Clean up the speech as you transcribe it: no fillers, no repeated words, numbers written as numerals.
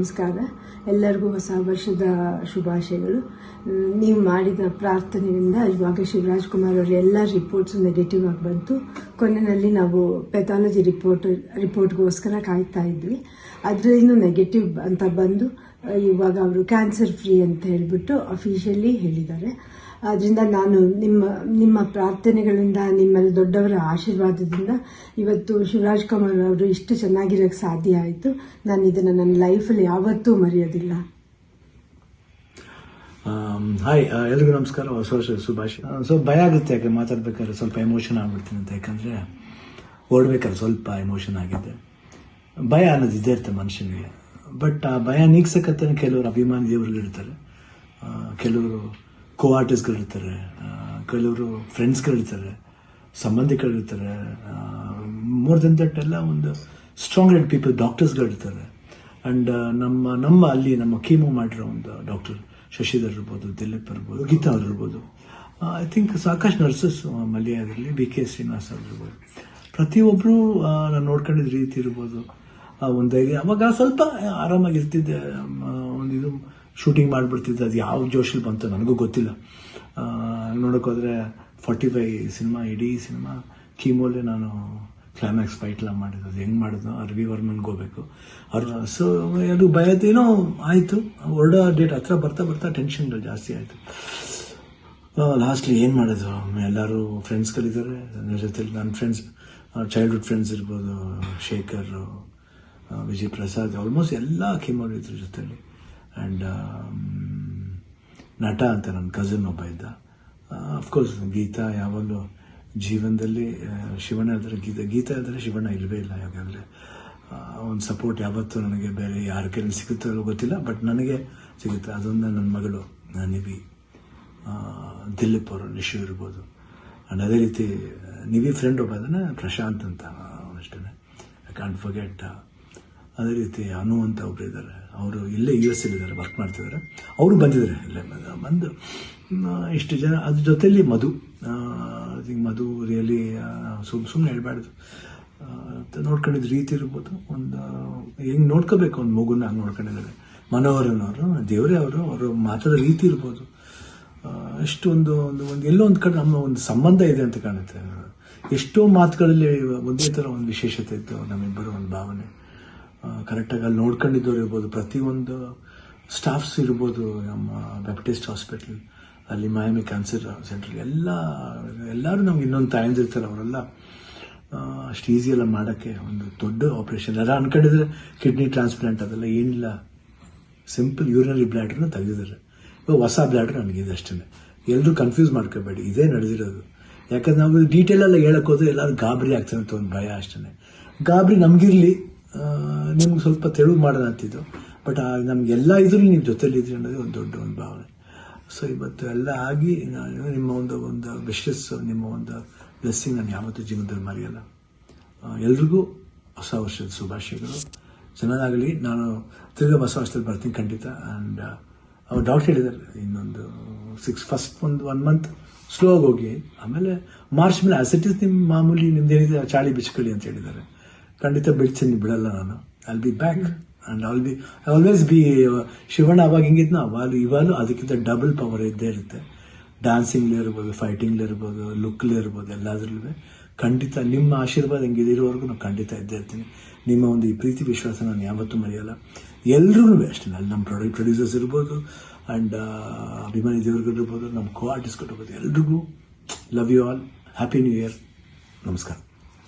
ನಮಸ್ಕಾರ. ಎಲ್ಲರಿಗೂ ಹೊಸ ವರ್ಷದ ಶುಭಾಶಯಗಳು. ನೀವು ಮಾಡಿದ ಪ್ರಾರ್ಥನೆಯಿಂದ ಇವಾಗ ಶಿವರಾಜ್ ಕುಮಾರ್ ಅವರ ಎಲ್ಲ ರಿಪೋರ್ಟ್ಸ್ ನೆಗೆಟಿವ್ ಆಗಿ ಬಂತು. ಕೊನೆಯಲ್ಲಿ ನಾವು ಪೆಥಾಲಜಿ ರಿಪೋರ್ಟ್ಗೋಸ್ಕರ ಕಾಯ್ತಾ ಇದ್ವಿ. ಅದರಲ್ಲೂ ನೆಗೆಟಿವ್ ಅಂತ ಬಂದು ಇವಾಗ ಅವರು ಕ್ಯಾನ್ಸರ್ ಫ್ರೀ ಅಂತ ಹೇಳಿಬಿಟ್ಟು ಅಫಿಷಿಯಲಿ ಹೇಳಿದ್ದಾರೆ. ಅದರಿಂದ ನಾನು ನಿಮ್ಮ ಪ್ರಾರ್ಥನೆಗಳಿಂದ, ನಿಮ್ಮಲ್ಲಿ ದೊಡ್ಡವರ ಆಶೀರ್ವಾದದಿಂದ ಇವತ್ತು ಶಿವರಾಜ್ ಕುಮಾರ್ ಅವರು ಇಷ್ಟು ಚೆನ್ನಾಗಿರೋಕ್ಕೆ ಸಾಧ್ಯ ಆಯಿತು. ನಾನು ಇದನ್ನು ನನ್ನ ಲೈಫಲ್ಲಿ ಯಾವತ್ತೂ ಮರೆಯೋದಿಲ್ಲ. ಹಾಯ್, ಎಲ್ರಿಗೂ ನಮಸ್ಕಾರ, ಹೊಸ ವರ್ಷದ ಶುಭಾಶಯ. ಭಯ ಆಗುತ್ತೆ, ಯಾಕೆ ಮಾತಾಡ್ಬೇಕಾದ್ರೆ ಸ್ವಲ್ಪ ಎಮೋಷನ್ ಆಗ್ಬಿಡ್ತೀನಿ ಅಂತ. ಯಾಕಂದರೆ ಓಡ್ಬೇಕಾದ್ರೆ ಸ್ವಲ್ಪ ಎಮೋಷನ್ ಆಗಿದೆ. ಭಯ ಅನ್ನೋದು ಇದ್ದೇ ಇರುತ್ತೆ ಮನುಷ್ಯನಿಗೆ. ಬಟ್ ಆ ಭಯ ನೀಗ್ಸಕ್ಕಂತಾನೆ ಕೆಲವರು ಅಭಿಮಾನಿ ದೇವರುಗಳಿರ್ತಾರೆ, ಕೆಲವರು ಕೋ ಆರ್ಟಿಸ್ಟ್ಗಳಿರ್ತಾರೆ, ಕೆಲವರು ಫ್ರೆಂಡ್ಸ್ಗಳಿರ್ತಾರೆ, ಸಂಬಂಧಿಕರಿರ್ತಾರೆ. ಮೋರ್ ದೆನ್ ದಟ್ ಎಲ್ಲ ಒಂದು ಸ್ಟ್ರಾಂಗ್ ಹೆಡ್ ಪೀಪಲ್, ಡಾಕ್ಟರ್ಸ್ಗಳಿರ್ತಾರೆ. ಆ್ಯಂಡ್ ನಮ್ಮ ಕೀಮೋ ಮಾಡಿರೋ ಒಂದು ಡಾಕ್ಟರ್ ಶಶಿಧರ್ ಇರ್ಬೋದು, ದಿಲೀಪ್ ಇರ್ಬೋದು, ಗೀತಾ ಅವ್ರು ಇರ್ಬೋದು, ಐ ಥಿಂಕ್ ಸಾಕಷ್ಟು ನರ್ಸಸ್ ಮಲ್ಯಾದಲ್ಲಿ BK ಶ್ರೀನಿವಾಸ್ ಅವ್ರು ಇರ್ಬೋದು. ಪ್ರತಿಯೊಬ್ಬರು ನಾನು ನೋಡ್ಕೊಂಡಿದ್ದ ರೀತಿ ಇರ್ಬೋದು, ಒಂದು ಧೈರ್ಯ. ಅವಾಗ ಸ್ವಲ್ಪ ಆರಾಮಾಗಿರ್ತಿದ್ದೆ, ಇದು ಶೂಟಿಂಗ್ ಮಾಡಿಬಿಡ್ತಿದ್ದೆ. ಅದು ಯಾವ ಜೋಶಲ್ಲಿ ಬಂತು ನನಗೂ ಗೊತ್ತಿಲ್ಲ. ನೋಡೋಕ್ಕೋದ್ರೆ 45 ಸಿನಿಮಾ, ಇಡೀ ಸಿನಿಮಾ ಕೀಮೋಲೆ ನಾನು ಕ್ಲೈಮ್ಯಾಕ್ಸ್ ಫೈಟ್ಲ ಮಾಡಿದ್ದು. ಅದು ಹೆಂಗೆ ಮಾಡಿದ್ನೋ ರವಿ ವರ್ಮನ್ಗೆ ಹೋಗ್ಬೇಕು ಅವ್ರು. ಸೊ ಅದು ಭಯದೇನೋ ಆಯಿತು. ಹೊರಡೋ ಡೇಟ್ ಹತ್ರ ಬರ್ತಾ ಟೆನ್ಷನ್ಗಳು ಜಾಸ್ತಿ ಆಯಿತು. ಲಾಸ್ಟ್ಲಿ ಏನು ಮಾಡೋದು, ಎಲ್ಲರೂ ಫ್ರೆಂಡ್ಸ್ಗಳಿದ್ದಾರೆ ನನ್ನ ಜೊತೆಲಿ. ನನ್ನ ಫ್ರೆಂಡ್ಸ್, ಚೈಲ್ಡ್ಹುಡ್ ಫ್ರೆಂಡ್ಸ್ ಇರ್ಬೋದು, ಶೇಖರ್, ವಿಜಯ್ ಪ್ರಸಾದ್, ಆಲ್ಮೋಸ್ಟ್ ಎಲ್ಲ ಕೀಮೋರು ಇದ್ರ ಜೊತೆಲಿ. ಆ್ಯಂಡ್ ನಟ ಅಂತ ನನ್ನ ಕಸಿನ್ ಒಬ್ಬ ಇದ್ದ. ಅಫ್ಕೋರ್ಸ್ ಗೀತಾ ಯಾವಾಗಲೂ ಜೀವನದಲ್ಲಿ ಶಿವಣ್ಣ ಇದ್ದರೆ ಗೀತಾ ಇದ್ದರೆ ಶಿವಣ್ಣ ಇಲ್ಲವೇ ಇಲ್ಲ. ಯಾಕಂದರೆ ಒಂದು ಸಪೋರ್ಟ್ ಯಾವತ್ತೂ ನನಗೆ ಬೇರೆ ಯಾರ ಕೈಲಿ ಸಿಗುತ್ತೋ ಗೊತ್ತಿಲ್ಲ, ಬಟ್ ನನಗೆ ಸಿಗುತ್ತೆ. ಅದೊಂದು ನನ್ನ ಮಗಳು ನಿವಿ, ದಿಲೀಪ್ ಅವರು, ನಿಶು ಇರ್ಬೋದು. ಆ್ಯಂಡ್ ಅದೇ ರೀತಿ ನಿವಿ ಫ್ರೆಂಡ್ ಒಬ್ಬ ಅದನ್ನು ಪ್ರಶಾಂತ್ ಅಂತ ಅಷ್ಟೇ, ಐ ಕಾಂಟ್ ಫರ್ಗೆಟ್. ಅದೇ ರೀತಿ ಅನು ಅಂತ ಒಬ್ರು ಇದ್ದಾರೆ, ಅವರು ಇಲ್ಲೇ US ಇದ್ದಾರೆ, ವರ್ಕ್ ಮಾಡ್ತಿದ್ದಾರೆ. ಅವರು ಬಂದಿದ್ದಾರೆ, ಇಲ್ಲೇ ಬಂದು ಇಷ್ಟು ಜನ. ಅದ್ರ ಜೊತೆಲಿ ಮಧು ರಿಯಲಿ ಸುಮ್ಮನೆ ಹೇಳ್ಬಾರ್ದು, ನೋಡ್ಕೊಂಡಿದ್ದ ರೀತಿ ಇರ್ಬೋದು. ಒಂದು ಹೆಂಗೆ ನೋಡ್ಕೋಬೇಕು ಒಂದು ಮಗುನ ಹಂಗೆ ನೋಡ್ಕೊಂಡಿದ್ದಾರೆ. ಮನೋಹರನವರು, ದೇವರೇ ಅವರು ಮಾತಾಡೋ ರೀತಿ ಇರ್ಬೋದು, ಎಷ್ಟು ಒಂದು ಎಲ್ಲೋ ಒಂದು ಕಡೆ ನಮ್ಮ ಒಂದು ಸಂಬಂಧ ಇದೆ ಅಂತ ಕಾಣುತ್ತೆ. ಎಷ್ಟೋ ಮಾತುಗಳಲ್ಲಿ ಒಂದೇ ಥರ ಒಂದು ವಿಶೇಷತೆ ಇತ್ತು ನಮ್ಮಿಬ್ಬರು, ಒಂದು ಭಾವನೆ. ಕರೆಕ್ಟಾಗಿ ಅಲ್ಲಿ ನೋಡ್ಕೊಂಡಿದ್ದವ್ರು ಇರ್ಬೋದು, ಪ್ರತಿಯೊಂದು ಸ್ಟಾಫ್ಸ್ ಇರ್ಬೋದು, ನಮ್ಮ ಬ್ಯಾಪ್ಟಿಸ್ಟ್ ಹಾಸ್ಪಿಟಲ್ ಅಲ್ಲಿ, ಮಯಾಮಿ ಕ್ಯಾನ್ಸರ್ ಸೆಂಟರ್, ಎಲ್ಲರೂ ನಮ್ಗೆ ಇನ್ನೊಂದು ತಾಯಂದಿರ್ತಾರೆ. ಅವರೆಲ್ಲ ಅಷ್ಟು ಈಸಿಯೆಲ್ಲ ಮಾಡೋಕ್ಕೆ ಒಂದು ದೊಡ್ಡ ಆಪ್ರೇಷನ್. ಎಲ್ಲ ಅನ್ಕೊಂಡಿದ್ರೆ ಕಿಡ್ನಿ ಟ್ರಾನ್ಸ್ಪ್ಲಾಂಟ್ ಅದೆಲ್ಲ ಏನಿಲ್ಲ, ಸಿಂಪಲ್ ಯೂರಿನರಿ ಬ್ಲ್ಯಾಡ್ರನ್ನ ತೆಗೆದಿದ್ದಾರೆ. ಇವಾಗ ಹೊಸ ಬ್ಲ್ಯಾಡ್ರ್ ನನಗಿದೆ ಅಷ್ಟೇ. ಎಲ್ಲರೂ ಕನ್ಫ್ಯೂಸ್ ಮಾಡ್ಕೋಬೇಡಿ, ಇದೇ ನಡೆದಿರೋದು. ಯಾಕಂದ್ರೆ ನಾವು ಡೀಟೇಲೆಲ್ಲ ಹೇಳಕ್ಕೆ ಹೋದ್ರೆ ಎಲ್ಲರೂ ಗಾಬರಿ ಆಗ್ತಾರೆ ಅಂತ ಒಂದು ಭಯ ಅಷ್ಟೇ. ಗಾಬರಿ ನಮಗಿರಲಿ, ನಿಮ್ಗೆ ಸ್ವಲ್ಪ ತೆಳುವು ಮಾಡೋಣ ಅಂತಿದ್ದು. ಬಟ್ ನಮಗೆಲ್ಲ ಇದ್ರಲ್ಲಿ ನೀವು ಜೊತೆಲಿದ್ರಿ ಅನ್ನೋದು ಒಂದು ದೊಡ್ಡ ಒಂದು ಭಾವನೆ. ಸೊ ಇವತ್ತು ಎಲ್ಲ ಆಗಿ ನಿಮ್ಮ ಒಂದು ವಿಶಸ್, ನಿಮ್ಮ ಒಂದು ಬ್ಲೆಸ್ಸಿಂಗ್ ನಾನು ಯಾವತ್ತೂ ಜೀವನದಲ್ಲಿ ಮರೆಯಲ್ಲ. ಎಲ್ರಿಗೂ ಹೊಸ ವರ್ಷದ ಶುಭಾಶಯಗಳು. ಚೆನ್ನಾಗಲಿ. ನಾನು ತಿರ್ಗಾ ಹೊಸ ವರ್ಷದಲ್ಲಿ ಬರ್ತೀನಿ ಖಂಡಿತ. ಆ್ಯಂಡ್ ಅವ್ರು ಡಾಕ್ಟರ್ ಹೇಳಿದ್ದಾರೆ, ಇನ್ನೊಂದು ಫಸ್ಟ್ ಒಂದು 1 ಮಂತ್ ಸ್ಲೋ ಆಗಿ ಹೋಗಿ, ಆಮೇಲೆ ಮಾರ್ಚ್ ಮೇಲೆ ಆಸಿಟಿಸ್ ನಿಮ್ಮ ಮಾಮೂಲಿ ನಿಮ್ದೇನಿದೆ ಚಾಳಿ ಬಿಚ್ಕೊಳ್ಳಿ ಅಂತ ಹೇಳಿದ್ದಾರೆ. ಖಂಡಿತ ಬಿಡ್ತೀನಿ, ಬಿಡಲ್ಲ ನಾನು. I'll be back and I always B Shivanna. ಅವಾಗ ಹಿಂಗಿದ್ನೋ ಇವಾಗಲೂ ಅದಕ್ಕಿಂತ ಡಬಲ್ ಪವರ್ ಇದ್ದೇ ಇರುತ್ತೆ. ಡ್ಯಾನ್ಸಿಂಗ್ಲೇ ಇರ್ಬೋದು, ಫೈಟಿಂಗ್ಲೇ ಇರ್ಬೋದು, ಲುಕ್ಲೇ ಇರ್ಬೋದು, ಎಲ್ಲದರಲ್ಲೂ ಖಂಡಿತ ನಿಮ್ಮ ಆಶೀರ್ವಾದ ಹೆಂಗಿದಿರೋವರೆಗೂ ನಾನು ಖಂಡಿತ ಇದ್ದೇ ಇರ್ತೀನಿ. ನಿಮ್ಮ ಒಂದು ಈ ಪ್ರೀತಿ ವಿಶ್ವಾಸ ನಾನು ಯಾವತ್ತೂ ಮರೆಯಲ್ಲ. ಎಲ್ರಿಗೂ ಅಷ್ಟೇ, ಅಲ್ಲಿ ನಮ್ಮ ಪ್ರೊಡ್ಯೂಸರ್ಸ್ ಇರ್ಬೋದು, ಆ್ಯಂಡ್ ಅಭಿಮಾನಿ ದೇವರುಗಳಿರ್ಬೋದು, ನಮ್ಮ ಕೋ ಆರ್ಟಿಸ್ಟ್ಗಳಿರ್ಬೋದು, ಎಲ್ರಿಗೂ love you all. Happy new year. ನಮಸ್ಕಾರ.